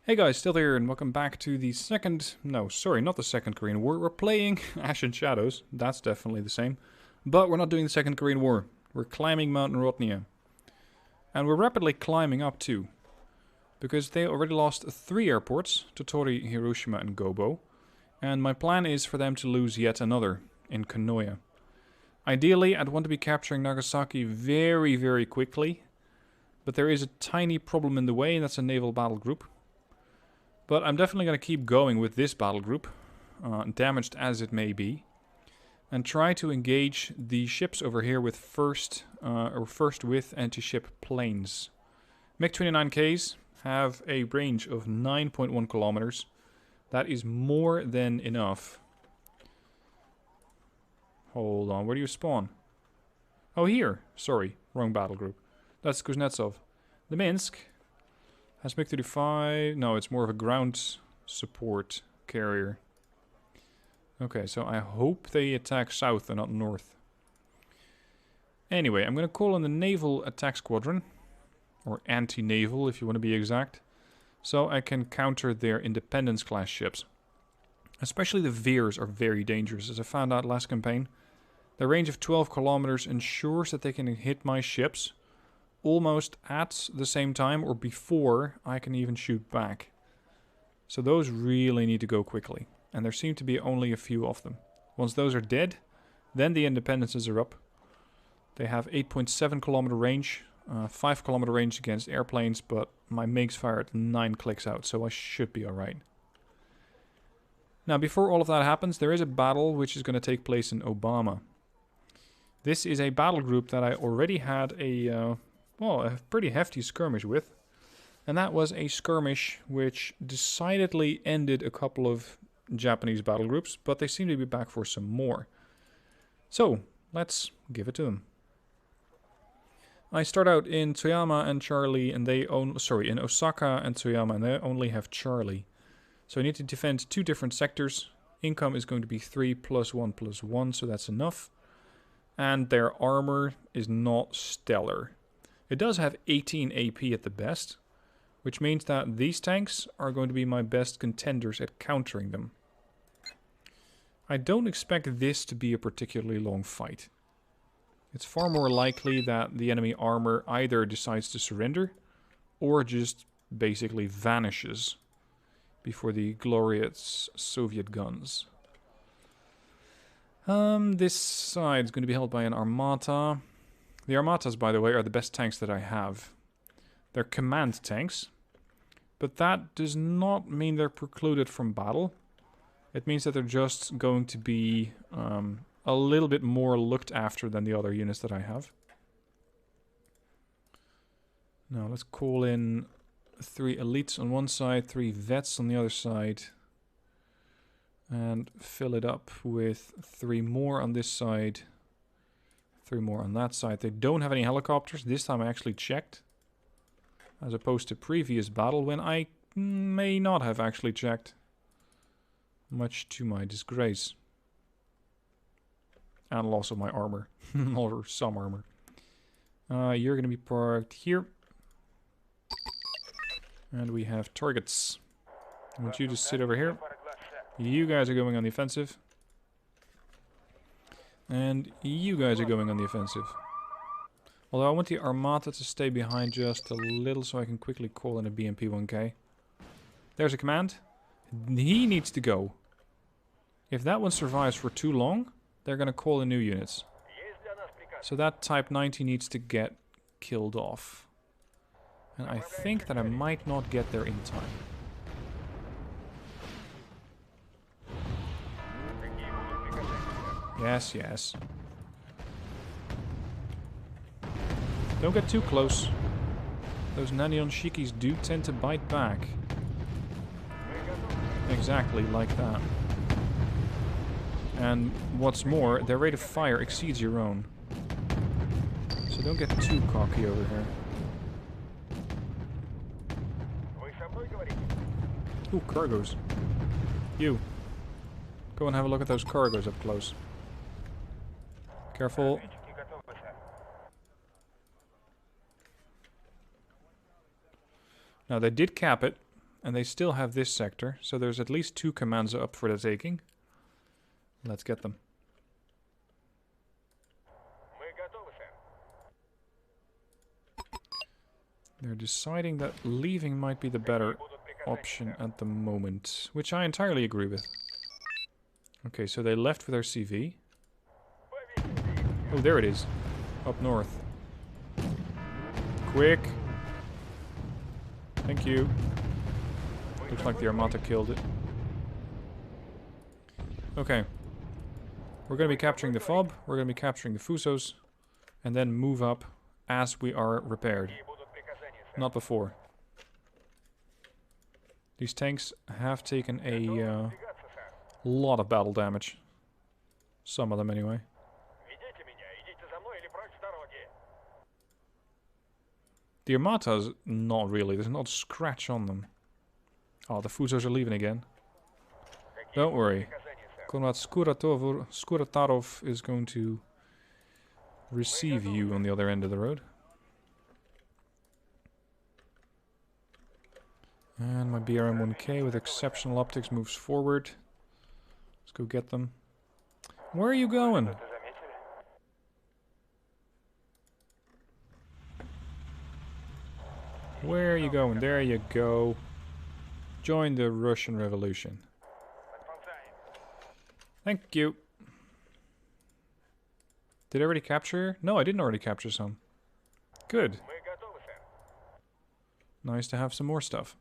Hey guys, still here, and welcome back to the second... No, sorry, not the second Korean War. We're playing Ash and Shadows. That's definitely the same. But we're not doing the second Korean War. We're climbing Mount Narodnaya. And we're rapidly climbing up too. Because they already lost 3 airports, Totori, Hiroshima and Gobo. And my plan is for them to lose yet another, in Kanoa. Ideally, I'd want to be capturing Nagasaki very, very quickly. But there is a tiny problem in the way, and that's a naval battle group. But I'm definitely going to keep going with this battle group, damaged as it may be, and try to engage the ships over here with first with anti-ship planes. MiG-29Ks have a range of 9.1 kilometers. That is more than enough. Hold on, where do you spawn? Oh, here. Sorry, wrong battle group. That's Kuznetsov. The Minsk has MiG-35. No, it's more of a ground support carrier. Okay, so I hope they attack south and not north. Anyway, I'm going to call on the Naval Attack Squadron. Or anti-naval, if you want to be exact. So I can counter their Independence-class ships. Especially the Veers are very dangerous, as I found out last campaign. Their range of 12 kilometers ensures that they can hit my ships almost at the same time or before I can even shoot back. So those really need to go quickly. And there seem to be only a few of them. Once those are dead, then the Independences are up. They have 8.7 kilometer range, 5 kilometer range against airplanes, but my MiGs fire at 9 clicks out, so I should be alright. Now, before all of that happens, there is a battle which is going to take place in Obama. This is a battle group that I already had a pretty hefty skirmish with. And that was a skirmish which decidedly ended a couple of Japanese battle groups, but they seem to be back for some more. So, let's give it to them. I start out in Toyama and Charlie, and they own... Sorry, in Osaka and Toyama, and they only have Charlie. So I need to defend 2 different sectors. Income is going to be 3 plus 1 plus 1, so that's enough. And their armor is not stellar. It does have 18 AP at the best, which means that these tanks are going to be my best contenders at countering them. I don't expect this to be a particularly long fight. It's far more likely that the enemy armor either decides to surrender or just basically vanishes before the glorious Soviet guns. This side is going to be held by an Armata. The Armatas, by the way, are the best tanks that I have. They're command tanks, but that does not mean they're precluded from battle. It means that they're just going to be a little bit more looked after than the other units that I have. Now let's call in 3 elites on one side, 3 vets on the other side, and fill it up with 3 more on this side. 3 more on that side. They don't have any helicopters. This time I actually checked. As opposed to previous battle when I may not have actually checked. Much to my disgrace. And loss of my armor. Or some armor. You're going to be parked here. And we have targets. I want you to sit over here. You guys are going on the offensive. And you guys are going on the offensive. Although I want the Armata to stay behind just a little so I can quickly call in a BMP-1K. There's a command. He needs to go. If that one survives for too long, they're going to call in new units. So that Type 90 needs to get killed off. And I think that I might not get there in time. Yes, yes. Don't get too close. Those Nanion Shikis do tend to bite back. Exactly like that. And what's more, their rate of fire exceeds your own. So don't get too cocky over here. Ooh, cargoes. You. Go and have a look at those cargoes up close. Careful. Now they did cap it, And they still have this sector, so there's at least 2 commands up for the taking. Let's get them. They're deciding that leaving might be the better option at the moment, which I entirely agree with. Okay, so they left with their CV. Oh, there it is. Up north. Quick! Thank you. Looks like the Armata killed it. Okay. We're going to be capturing the FOB, we're going to be capturing the Fusos, and then move up as we are repaired. Not before. These tanks have taken a lot of battle damage. Some of them anyway. The Armatas, not really. There's not a scratch on them. Oh, the Fusos are leaving again. Don't worry. Konrad Skuratarov is going to receive you on the other end of the road. And my BRM-1K with exceptional optics moves forward. Let's go get them. Where are you going? Where are you going? There you go. Join the Russian Revolution. Thank you. Did I already capture? No, I didn't already capture some. Good. Nice to have some more stuff.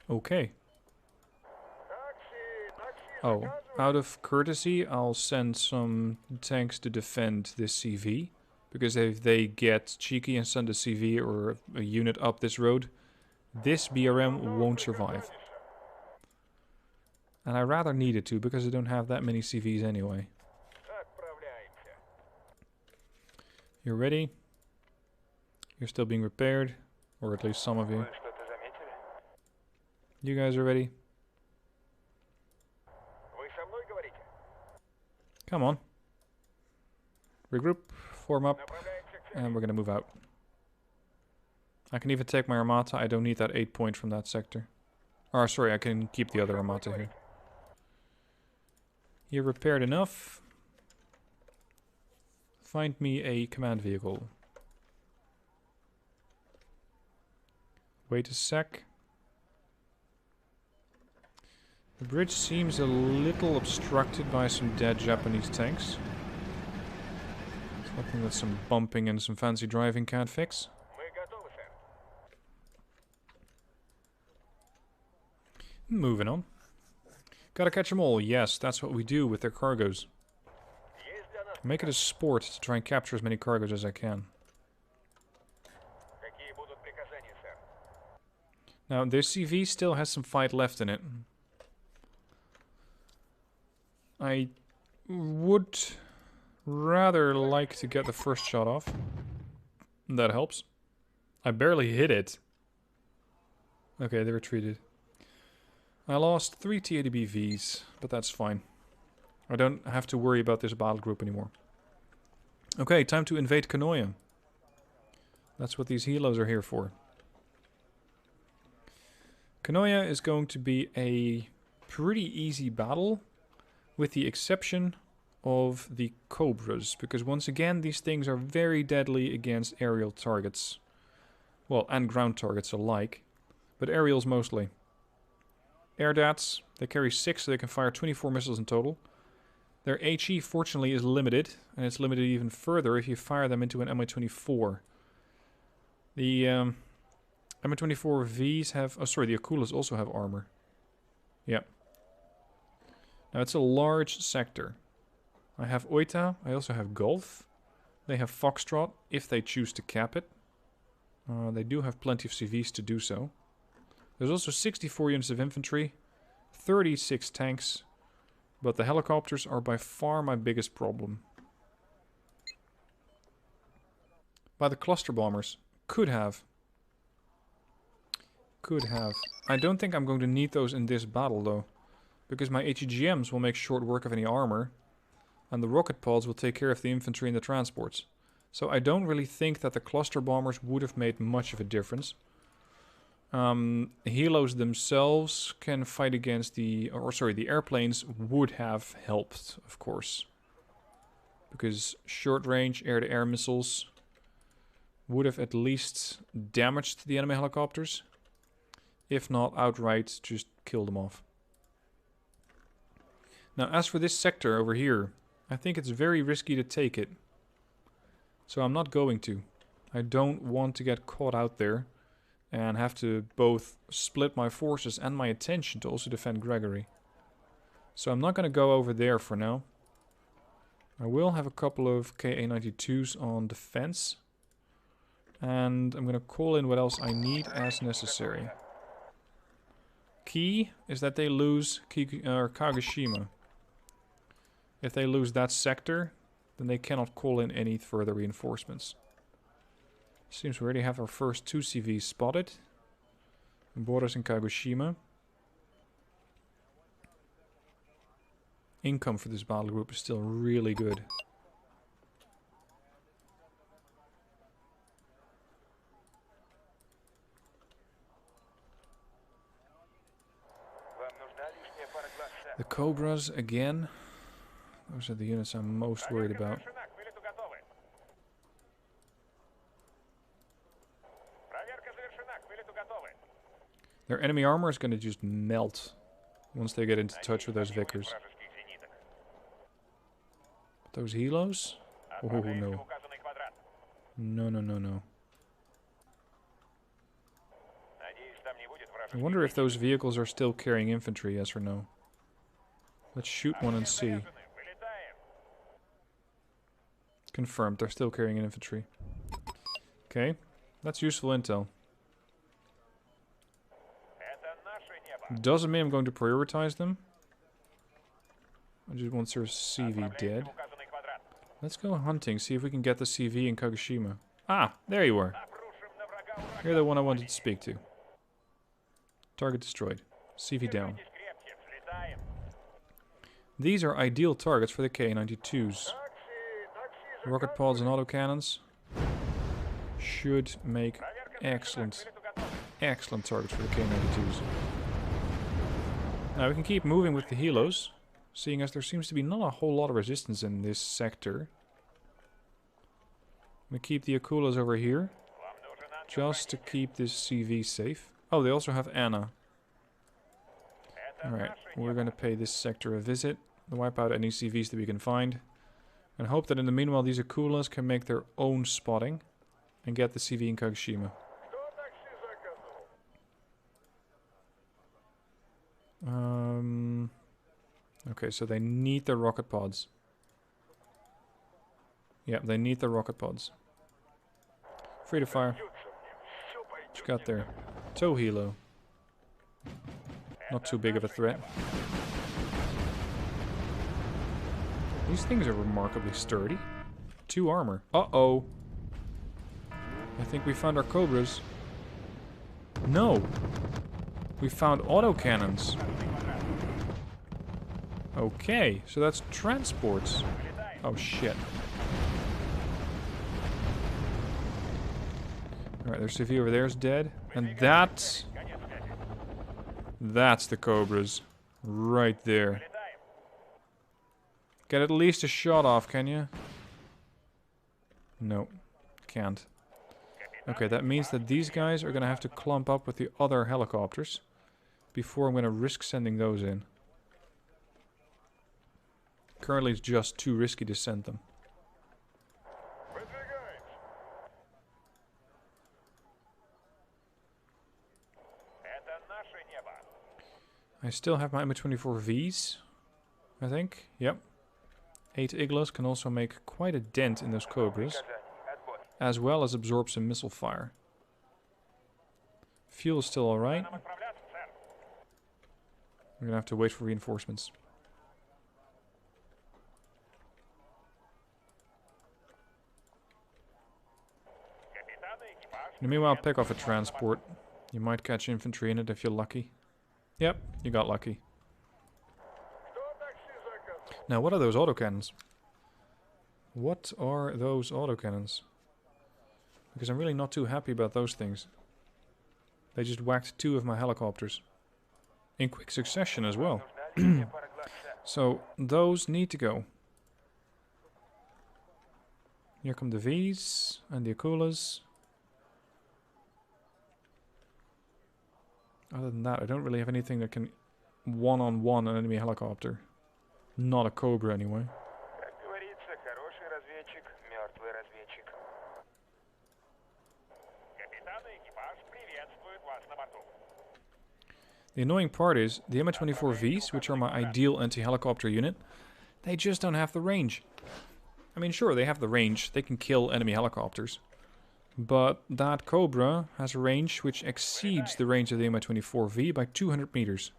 Okay. Oh, out of courtesy, I'll send some tanks to defend this CV. Because if they get cheeky and send a CV or a unit up this road, this BRM won't survive. And I rather need it to, because I don't have that many CVs anyway. You're ready? You're still being repaired, or at least some of you. You guys are ready? Come on. Regroup, form up, and we're gonna move out. I can even take my Armata. I don't need that 8 point from that sector. Or sorry, I can keep the other Armata here. You're repaired enough. Find me a command vehicle. Wait a sec. The bridge seems a little obstructed by some dead Japanese tanks. Something that some bumping and some fancy driving can't fix. Moving on. Gotta catch them all. Yes, that's what we do with their cargoes. Make it a sport to try and capture as many cargoes as I can. Now, this CV still has some fight left in it. I would rather like to get the first shot off. That helps. I barely hit it. Okay, they retreated. I lost 3 TADBVs, but that's fine. I don't have to worry about this battle group anymore. Okay, time to invade Kanoa. That's what these helos are here for. Kanoa is going to be a pretty easy battle, with the exception of the Cobras, because once again these things are very deadly against aerial targets. Well, and ground targets alike, but aerials mostly. Air DATs, they carry 6, so they can fire 24 missiles in total. Their HE, fortunately, is limited, and it's limited even further if you fire them into an Mi-24. The Mi-24Vs have... Oh, sorry, the Akulas also have armor. Yeah. Now, it's a large sector. I have Oita, I also have Golf. They have Foxtrot, if they choose to cap it. They do have plenty of CVs to do so. There's also 64 units of infantry, 36 tanks, but the helicopters are by far my biggest problem. By the cluster bombers. Could have. I don't think I'm going to need those in this battle though, because my HEGMs will make short work of any armor, and the rocket pods will take care of the infantry and the transports. So I don't really think that the cluster bombers would have made much of a difference. Helos themselves can fight against the airplanes would have helped, of course. Because short-range air-to-air missiles would have at least damaged the enemy helicopters. If not, outright just killed them off. Now, as for this sector over here, I think it's very risky to take it. So I'm not going to. I don't want to get caught out there and have to both split my forces and my attention to also defend Gregory. So I'm not going to go over there for now. I will have a couple of KA-92s on defense. And I'm going to call in what else I need as necessary. Key is that they lose Kagoshima. If they lose that sector, then they cannot call in any further reinforcements. Seems we already have our first 2 CVs spotted. Borders in Kagoshima. Income for this battle group is still really good. The Cobras again. Those are the units I'm most worried about. Their enemy armor is going to just melt once they get into touch with those Vickers. But those Helos? Oh no. No, no, no, no. I wonder if those vehicles are still carrying infantry, yes or no. Let's shoot one and see. Confirmed, they're still carrying infantry. Okay, that's useful intel. Doesn't mean I'm going to prioritize them. I just want their CV dead. Let's go hunting, see if we can get the CV in Kagoshima. Ah, there you are. You're the one I wanted to speak to. Target destroyed. CV down. These are ideal targets for the K-92s. Rocket pods and autocannons should make excellent targets for the K-92s. Now we can keep moving with the Helos, seeing as there seems to be not a whole lot of resistance in this sector. I'm going to keep the Akulas over here, just to keep this CV safe. Oh, they also have Anna. Alright, we're going to pay this sector a visit, wipe out any CVs that we can find, and hope that in the meanwhile these Akulas can make their own spotting and get the CV in Kagoshima. Okay, so they need the rocket pods. Yeah, they need the rocket pods. Free to fire. What you got there? Tow Helo. Not too big of a threat. These things are remarkably sturdy. 2 armor. Uh-oh. I think we found our Cobras. No. We found autocannons. Okay, so that's transports. Oh shit. Alright, their CV over there is dead. And that's the Cobras. Right there. Get at least a shot off, can you? No. Can't. Okay, that means that these guys are gonna have to clump up with the other helicopters before I'm gonna risk sending those in. Currently it's just too risky to send them. I still have my Mi-24Vs, I think. Yep. 8 Iglos can also make quite a dent in those Cobras, as well as absorb some missile fire. Fuel is still alright. We're gonna have to wait for reinforcements. In the meanwhile, pick off a transport. You might catch infantry in it if you're lucky. Yep, you got lucky. Now, what are those autocannons? What are those autocannons? Because I'm really not too happy about those things. They just whacked 2 of my helicopters. In quick succession as well. So, those need to go. Here come the V's and the Akulas. Other than that, I don't really have anything that can one-on-one an enemy helicopter. Not a Cobra, anyway. The annoying part is, the Mi-24Vs, which are my ideal anti-helicopter unit, they just don't have the range. I mean, sure, they have the range, they can kill enemy helicopters. But that Cobra has a range which exceeds the range of the Mi-24V by 200 meters.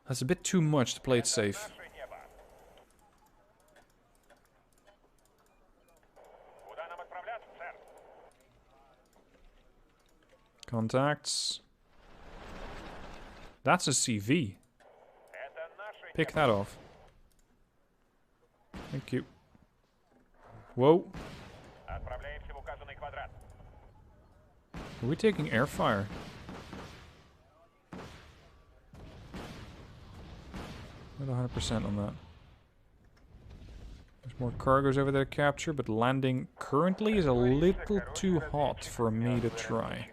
That's a bit too much to play it safe. Contacts. That's a CV. Pick that off. Thank you. Whoa. Are we taking air fire? Not 100% on that. There's more cargoes over there to capture, but landing currently is a little too hot for me to try.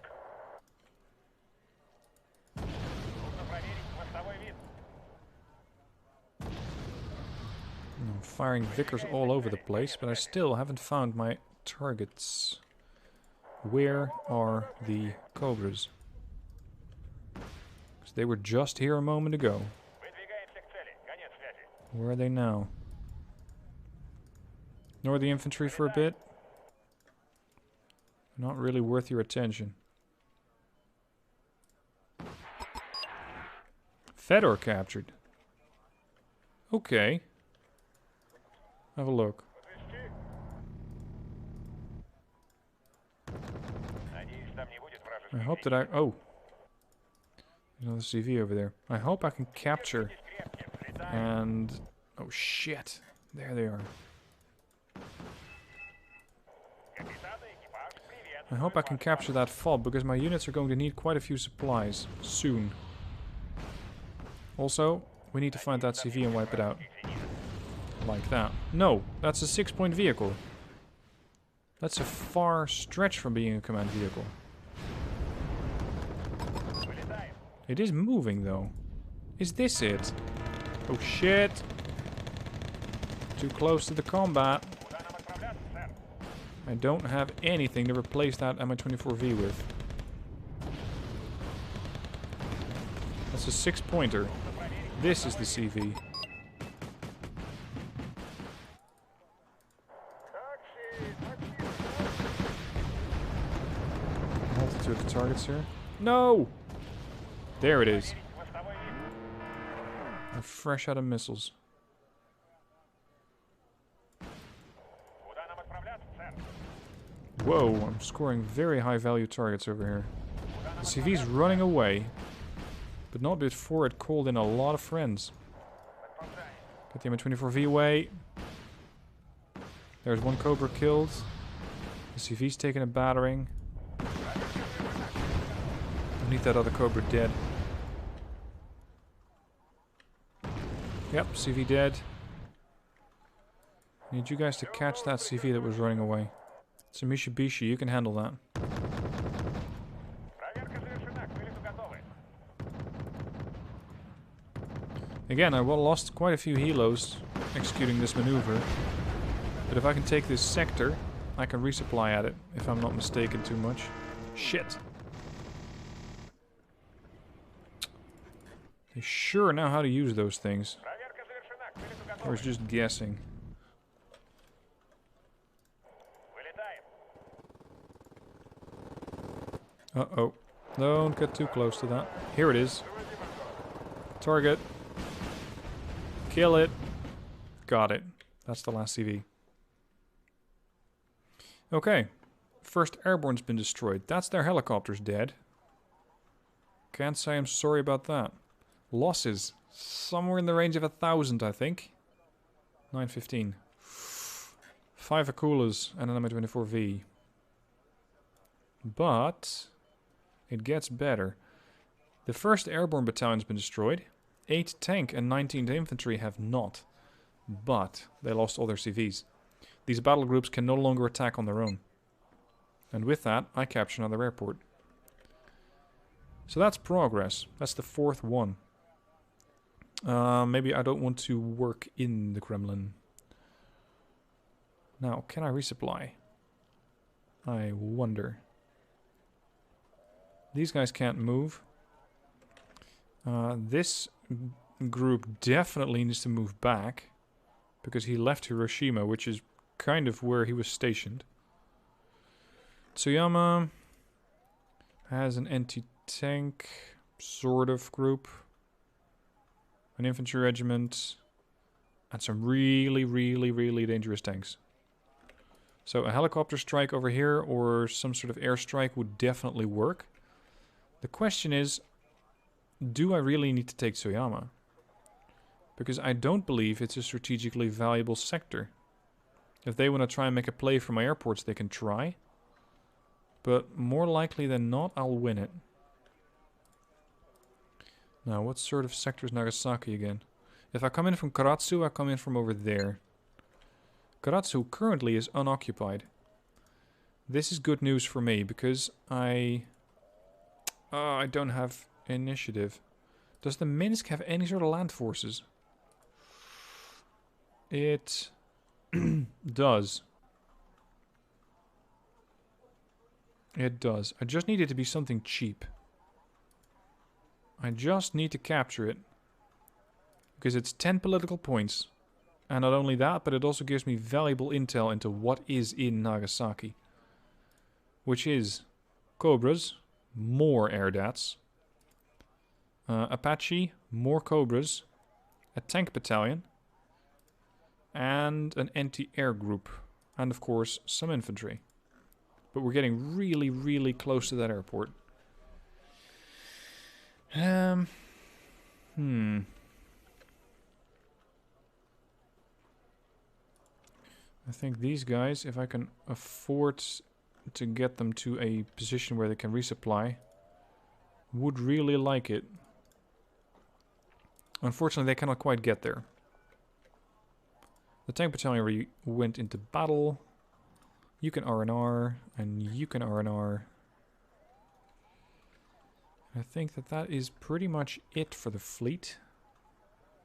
I'm firing Vickers all over the place, but I still haven't found my targets. Where are the Cobras? Because they were just here a moment ago. Where are they now? Ignore the infantry for a bit. Not really worth your attention. Fedor captured. Okay. Have a look. I hope that oh. There's another CV over there. I hope I can capture. And... oh shit. There they are. I hope I can capture that fob, because my units are going to need quite a few supplies. Soon. Also, we need to find that CV and wipe it out. Like that. No, that's a 6-point vehicle. That's a far stretch from being a command vehicle. It is moving though. Is this it? Oh shit. Too close to the combat. I don't have anything to replace that Mi-24V with. That's a 6-pointer. This is the CV. Multitude of targets here. No! There it is. I'm fresh out of missiles. Whoa, I'm scoring very high value targets over here. The CV's running away, but not before it called in a lot of friends. Get the Mi-24V away. There's one Cobra killed. The CV's taking a battering. I need that other Cobra dead. Yep, CV dead. Need you guys to catch that CV that was running away. It's a Mitsubishi, you can handle that. Again, I lost quite a few helos executing this maneuver. But if I can take this sector, I can resupply at it, if I'm not mistaken too much. Shit. They sure know how to use those things. I was just guessing. Uh-oh. Don't get too close to that. Here it is. Target. Kill it. Got it. That's the last CV. Okay. First airborne's been destroyed. That's their helicopters dead. Can't say I'm sorry about that. Losses. Somewhere in the range of 1,000, I think. 915. 5 Akulas and an Mi-24V. But It gets better. The 1st Airborne Battalion's been destroyed. 8 tank and 19 infantry have not. But they lost all their CVs. These battle groups can no longer attack on their own. And with that, I capture another airport. So that's progress. That's the 4th one. Maybe I don't want to work in the Kremlin. Now, can I resupply? I wonder. These guys can't move. This group definitely needs to move back. Because he left Hiroshima, which is kind of where he was stationed. Toyama has an anti-tank sort of group. An infantry regiment. And some really, really, really dangerous tanks. So a helicopter strike over here or some sort of airstrike would definitely work. The question is, do I really need to take Toyama? Because I don't believe it's a strategically valuable sector. If they want to try and make a play for my airports, they can try. But more likely than not, I'll win it. Now, what sort of sector is Nagasaki again? If I come in from Karatsu, I come in from over there. Karatsu currently is unoccupied. This is good news for me, because I don't have initiative. Does the Minsk have any sort of land forces? It does. It does. I just need it to be something cheap. I just need to capture it. Because it's 10 political points. And not only that, but it also gives me valuable intel into what is in Nagasaki. Which is Cobras, more Airdats. Apache, more Cobras. A tank battalion. And an anti-air group. And of course, some infantry. But we're getting really, really close to that airport. I think these guys, if I can afford to get them to a position where they can resupply, would really like it. Unfortunately, they cannot quite get there. The tank battalion already went into battle. You can R&R, and you can R&R. I think that is pretty much it for the fleet.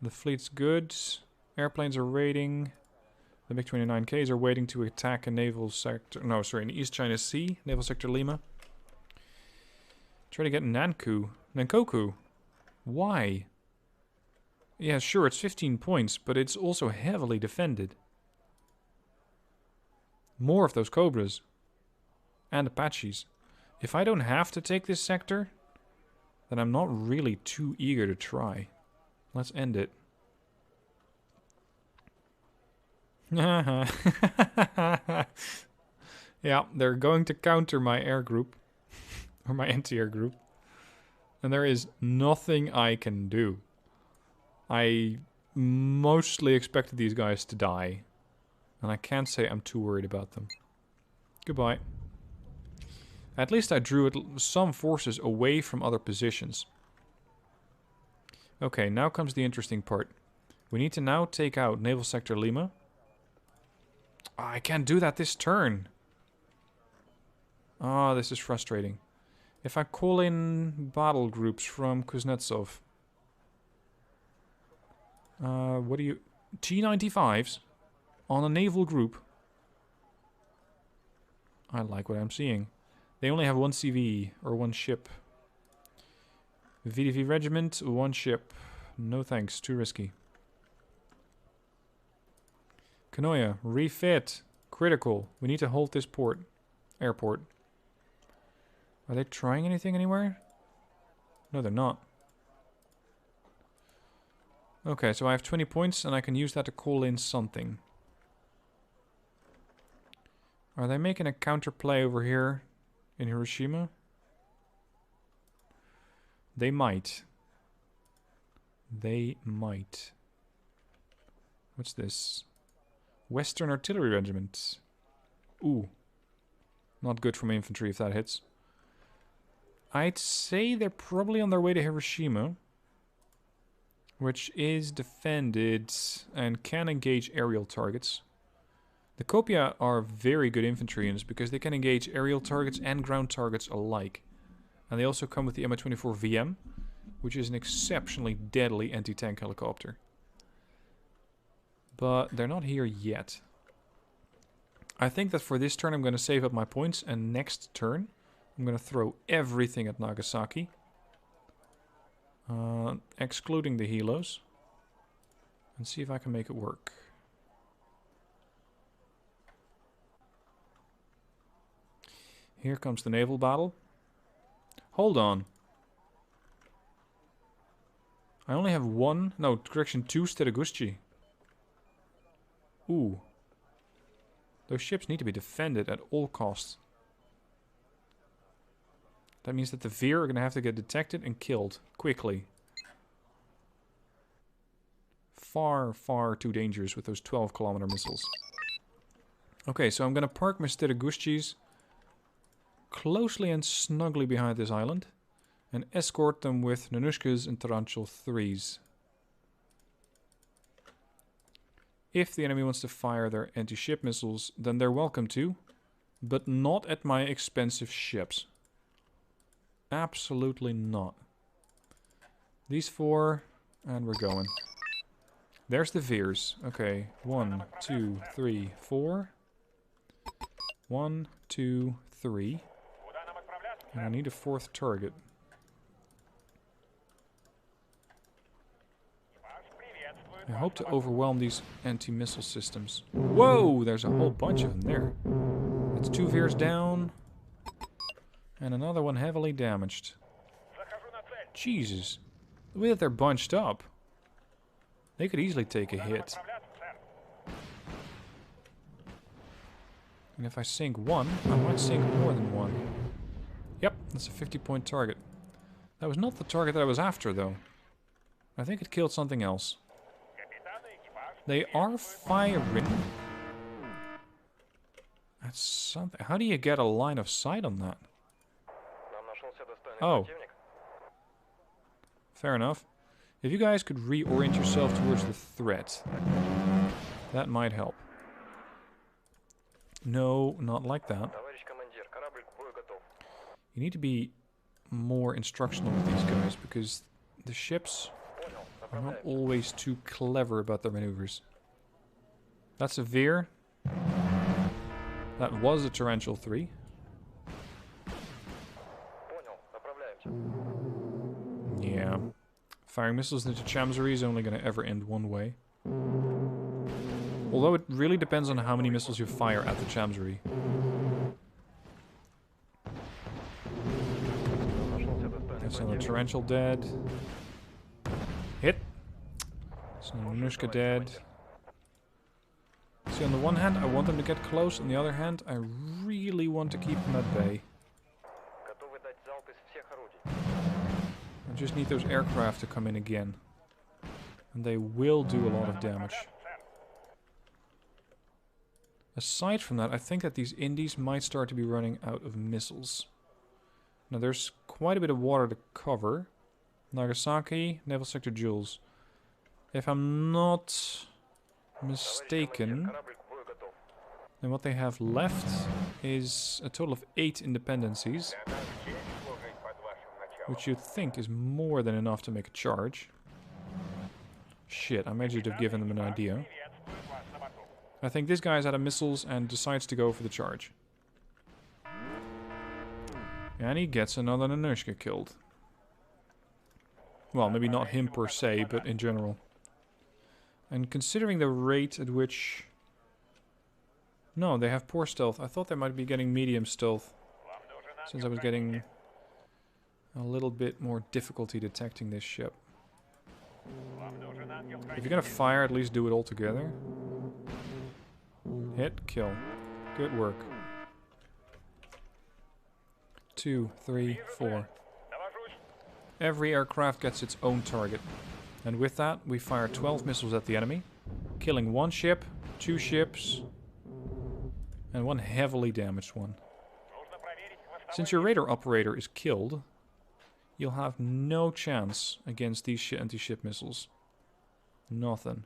The fleet's good. Airplanes are raiding. The MiG-29Ks are waiting to attack a naval sector. No, sorry, in East China Sea, naval sector Lima. Try to get Nankoku. Why? Yeah, sure, it's 15 points, but it's also heavily defended. More of those Cobras. And Apaches. If I don't have to take this sector, then I'm not really too eager to try. Let's end it. Yeah, they're going to counter my air group. Or my anti-air group. And there is nothing I can do. I mostly expected these guys to die. And I can't say I'm too worried about them. Goodbye. At least I drew some forces away from other positions. Okay, now comes the interesting part. We need to now take out Naval Sector Lima. Oh, I can't do that this turn. Oh, this is frustrating. If I call in battle groups from Kuznetsov. What do you... T-95s? On a naval group? I like what I'm seeing. They only have one CV, or one ship. VDV regiment, one ship. No thanks, too risky. Kanoa, refit. Critical. We need to hold this airport. Are they trying anything anywhere? No, they're not. Okay, so I have 20 points, and I can use that to call in something. Are they making a counterplay over here in Hiroshima? They might. They might. What's this? Western Artillery Regiment. Ooh. Not good for my infantry if that hits. I'd say they're probably on their way to Hiroshima, which is defended and can engage aerial targets. The Kopia are very good infantry units because they can engage aerial targets and ground targets alike. And they also come with the Mi-24 VM, which is an exceptionally deadly anti-tank helicopter. But they're not here yet. I think that for this turn I'm going to save up my points, and next turn I'm going to throw everything at Nagasaki. Excluding the helos. And see if I can make it work. Here comes the naval battle. Hold on. I only have one, no, correction, 2 Steregusti. Ooh. Those ships need to be defended at all costs. That means that the Veer are going to have to get detected and killed quickly. Far, far too dangerous with those 12-kilometer missiles. Okay, so I'm going to park my Steregustis closely and snugly behind this island and escort them with Nanushkas and Tarantula 3s. If the enemy wants to fire their anti-ship missiles, then they're welcome to, but not at my expensive ships. Absolutely not. These 4, and we're going. There's the Veers. Okay, 1, 2, 3, 4. 1, 2, 3. And I need a 4th target. I hope to overwhelm these anti-missile systems. Whoa! There's a whole bunch of them there. That's 2 Veers down. And another one heavily damaged. Jesus. The way that they're bunched up. They could easily take a hit. And if I sink one, I might sink more than one. Yep, that's a 50-point target. That was not the target that I was after, though. I think it killed something else. They are firing. That's something. How do you get a line of sight on that? Oh. Fair enough. If you guys could reorient yourself towards the threat, that might help. No, not like that. You need to be more instructional with these guys, because the ships are not always too clever about their maneuvers. That's a Veer. That was a Tarantula 3. Yeah. Firing missiles into Chamzuri is only going to ever end one way. Although it really depends on how many missiles you fire at the Chamzuri. That's another Tarantula dead. Hit. So Nanushka dead. See, on the one hand, I want them to get close. On the other hand, I really want to keep them at bay. I just need those aircraft to come in again. And they will do a lot of damage. Aside from that, I think that these Indies might start to be running out of missiles. Now, there's quite a bit of water to cover. Nagasaki, Naval Sector Jules. If I'm not mistaken, then what they have left is a total of 8 independencies, which you'd think is more than enough to make a charge. Shit, I might have given them an idea. I think this guy's out of missiles and decides to go for the charge. And he gets another Nanushka killed. Well, maybe not him per se, but in general. And considering the rate at which... No, they have poor stealth. I thought they might be getting medium stealth, since I was getting a little bit more difficulty detecting this ship. If you're gonna fire, at least do it all together. Hit, kill. Good work. 2, 3, 4. Every aircraft gets its own target. And with that, we fire 12 missiles at the enemy, killing 1 ship, 2 ships, and 1 heavily damaged one. Since your radar operator is killed, you'll have no chance against these anti-ship missiles. Nothing.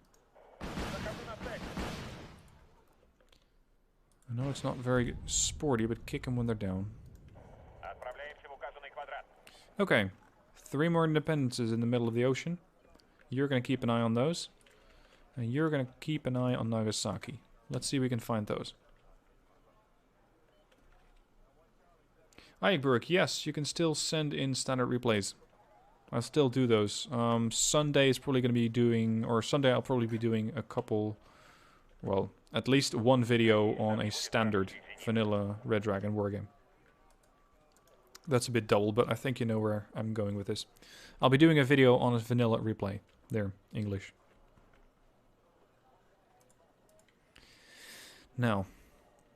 I know it's not very sporty, but kick them when they're down. Okay. 3 more independences in the middle of the ocean. You're going to keep an eye on those. And you're going to keep an eye on Nagasaki. Let's see if we can find those. Yngvik, yes, you can still send in standard replays. I'll still do those. Sunday is probably going to be doing... Or Sunday I'll probably be doing a couple... Well, at least one video on a standard vanilla Red Dragon wargame. That's a bit double, but I think you know where I'm going with this. I'll be doing a video on a vanilla replay. There, English. Now,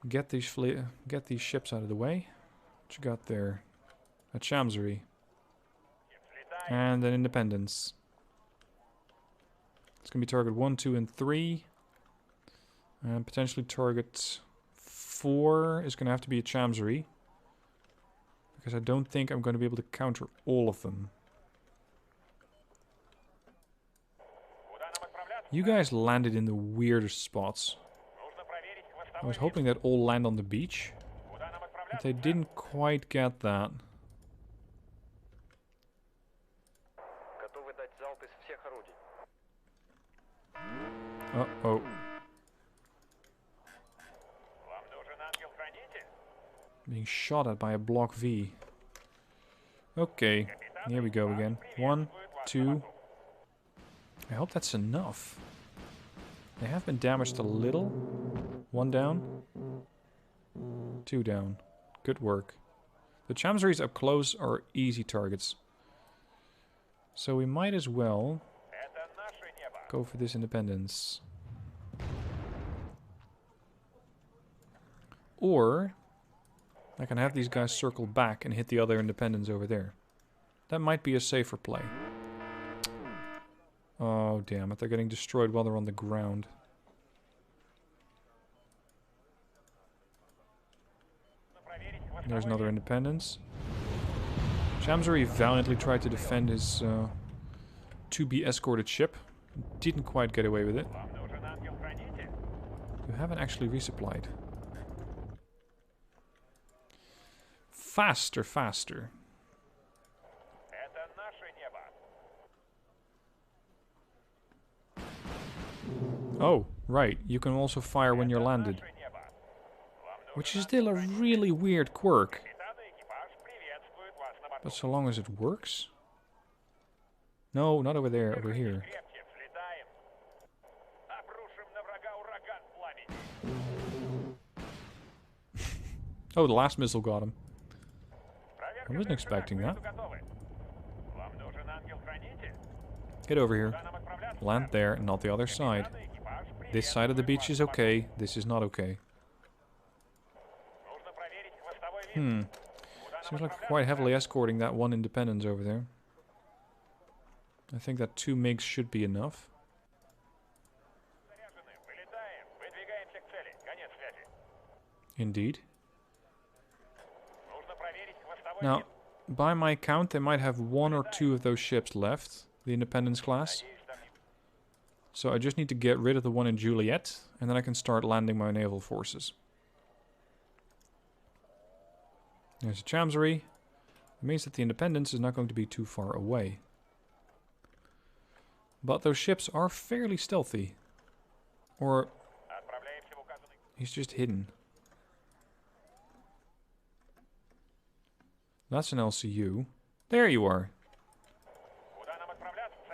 get these ships out of the way. What you got there? A Chamsery. And an Independence. It's going to be target 1, 2, and 3. And potentially target 4 is going to have to be a Chamsery. Because I don't think I'm going to be able to counter all of them. You guys landed in the weirdest spots. I was hoping they'd all land on the beach. But they didn't quite get that. Uh-oh. Being shot at by a Block V. Okay, here we go again. 1, 2. I hope that's enough. They have been damaged a little. 1 down. 2 down. Good work. The Chamseries up close are easy targets. So we might as well go for this Independence. Or I can have these guys circle back and hit the other Independence over there. That might be a safer play. Oh, damn it. They're getting destroyed while they're on the ground. There's another Independence. Chamsery valiantly tried to defend his to-be-escorted ship. Didn't quite get away with it. You haven't actually resupplied. Faster, faster. Oh, right. You can also fire when you're landed. Which is still a really weird quirk. But so long as it works? No, not over there, over here. Oh, the last missile got him. I wasn't expecting that. Get over here. Land there, not the other side. This side of the beach is okay, this is not okay. Seems like we're quite heavily escorting that one Independence over there. I think that 2 MiGs should be enough. Indeed. Now, by my count, they might have 1 or 2 of those ships left, the Independence class. So I just need to get rid of the one in Juliet, and then I can start landing my naval forces. There's a Chamsery. It means that the Independence is not going to be too far away. But those ships are fairly stealthy. Or he's just hidden. That's an LCU. There you are.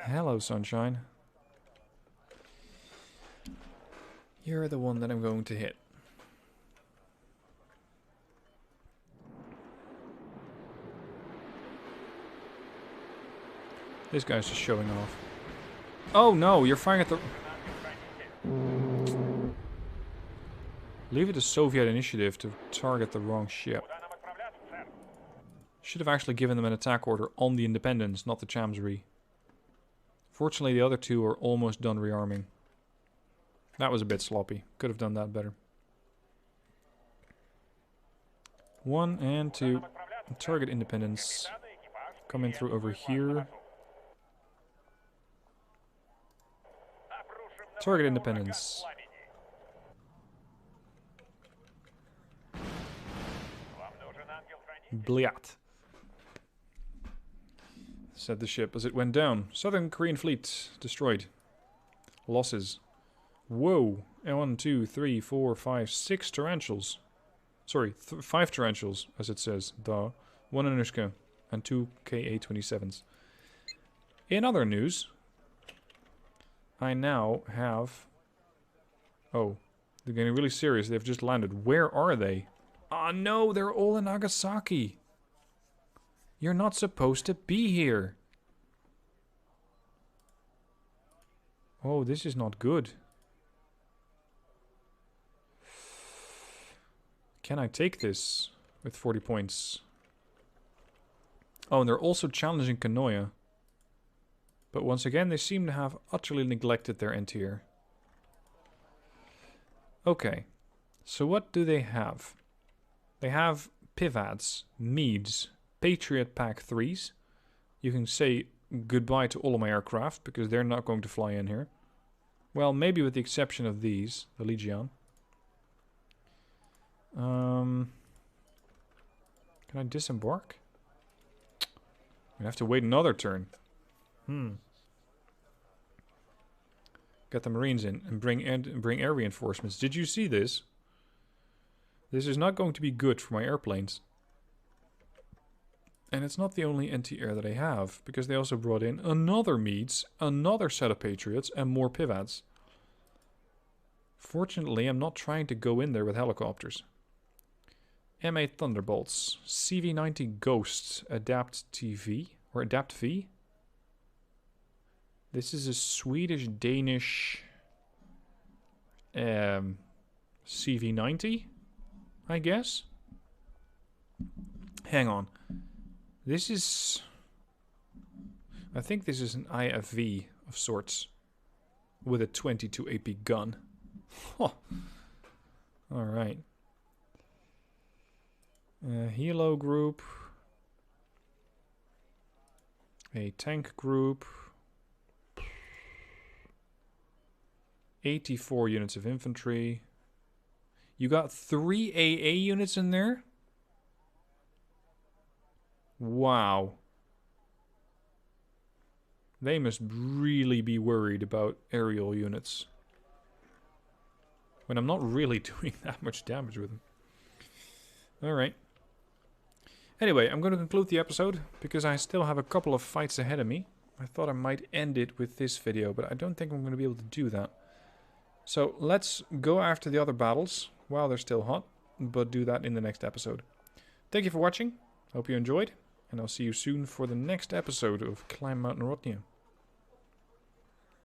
Hello, sunshine. You're the one that I'm going to hit. This guy's just showing off. Oh no, you're firing at the... Leave it to Soviet initiative to target the wrong ship. Should have actually given them an attack order on the Independence, not the Chamsery. Fortunately, the other 2 are almost done rearming. That was a bit sloppy. Could have done that better. 1 and 2. Target Independence. Coming through over here. Target independence. Bliat. Said the ship as it went down. Southern Korean fleet destroyed. Losses. Whoa. 1, 2, 3, 4, 5, 6 tarantulas. Sorry, 5 tarantulas, as it says. Duh. 1 Anushka and 2 Ka-27s. In other news, I now have... Oh, they're getting really serious. They've just landed. Where are they? Oh no, they're all in Nagasaki. You're not supposed to be here. Oh, this is not good. Can I take this with 40 points? Oh, and they're also challenging Kanoa. But once again, they seem to have utterly neglected their anti-air. Okay, so what do they have? They have Pivads, Meads, Patriot Pack 3s. You can say goodbye to all of my aircraft, because they're not going to fly in here. Well, maybe with the exception of these, the Legion. Can I disembark? I have to wait another turn. Get the Marines in and bring air reinforcements. Did you see this? This is not going to be good for my airplanes. And it's not the only anti-air that I have, because they also brought in another Meads, another set of Patriots, and more Pivads. Fortunately, I'm not trying to go in there with helicopters. M8 Thunderbolts, CV-90 Ghosts, Adapt TV, or Adapt V. This is a Swedish-Danish CV-90, I guess. Hang on. This is... I think this is an IFV of sorts. With a 22 AP gun. Alright. Helo group. A tank group. 84 units of infantry. You got 3 AA units in there? Wow. They must really be worried about aerial units. When I'm not really doing that much damage with them. Alright. Anyway, I'm going to conclude the episode, because I still have a couple of fights ahead of me. I thought I might end it with this video, but I don't think I'm going to be able to do that. So let's go after the other battles while they're still hot, but do that in the next episode. Thank you for watching. Hope you enjoyed, and I'll see you soon for the next episode of Climb Mount Narodnaya.